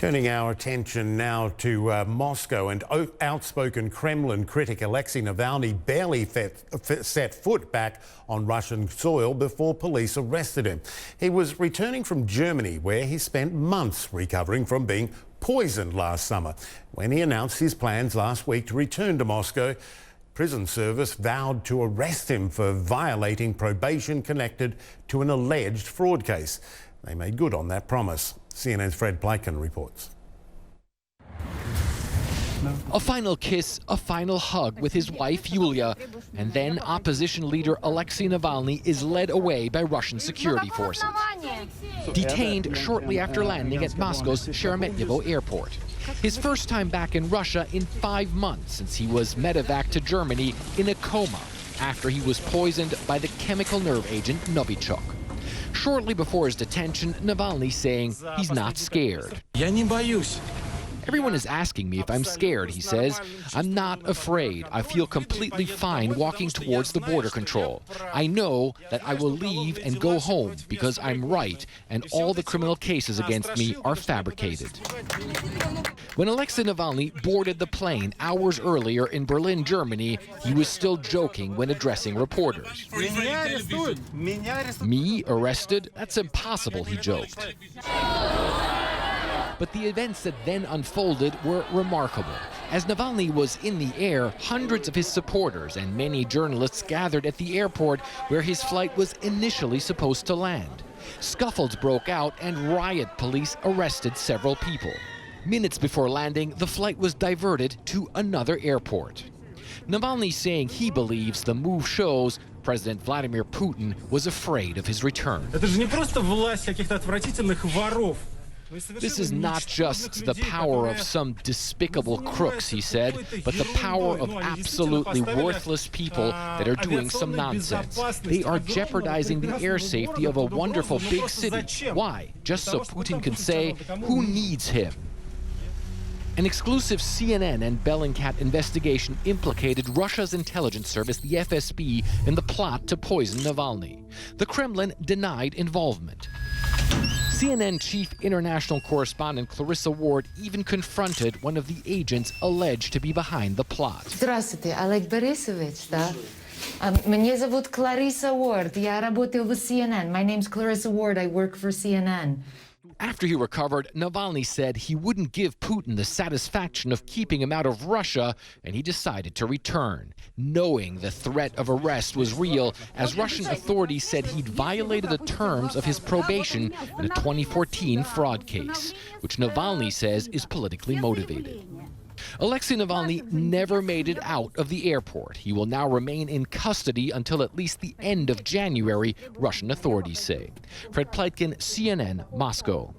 Turning our attention now to Moscow, and outspoken Kremlin critic Alexei Navalny barely set foot back on Russian soil before police arrested him. He was returning from Germany, where he spent months recovering from being poisoned last summer. When he announced his plans last week to return to Moscow, prison service vowed to arrest him for violating probation connected to an alleged fraud case. They made good on that promise. CNN's Fred Pleitgen reports. A final kiss, a final hug with his wife Yulia, and then opposition leader Alexei Navalny is led away by Russian security forces. Detained shortly after landing at Moscow's Sheremetyevo airport. His first time back in Russia in 5 months since he was medevaced to Germany in a coma after he was poisoned by the chemical nerve agent Novichok. Shortly before his detention, Navalny saying he's not scared. Everyone is asking me if I'm scared, he says. I'm not afraid. I feel completely fine walking towards the border control. I know that I will leave and go home because I'm right and all the criminal cases against me are fabricated. When Alexei Navalny boarded the plane hours earlier in Berlin, Germany, he was still joking when addressing reporters. Me arrested? That's impossible, he joked. But the events that then unfolded were remarkable. As Navalny was in the air, hundreds of his supporters and many journalists gathered at the airport where his flight was initially supposed to land. Scuffles broke out and riot police arrested several people. Minutes before landing, the flight was diverted to another airport. Navalny saying he believes the move shows President Vladimir Putin was afraid of his return. This is not just the power of some despicable crooks, he said, but the power of absolutely worthless people that are doing some nonsense. They are jeopardizing the air safety of a wonderful big city. Why? Just so Putin can say, who needs him? An exclusive CNN and Bellingcat investigation implicated Russia's intelligence service, the FSB, in the plot to poison Navalny. The Kremlin denied involvement. CNN chief international correspondent Clarissa Ward even confronted one of the agents alleged to be behind the plot. Здравствуйте, Олег Борисович, да? Меня зовут Clarissa Ward. Я работаю в CNN. My name's Clarissa Ward. I work for CNN. After he recovered, Navalny said he wouldn't give Putin the satisfaction of keeping him out of Russia, and he decided to return, knowing the threat of arrest was real, as Russian authorities said he'd violated the terms of his probation in a 2014 fraud case, which Navalny says is politically motivated. Alexei Navalny never made it out of the airport. He will now remain in custody until at least the end of January, Russian authorities say. Fred Pleitgen, CNN, Moscow.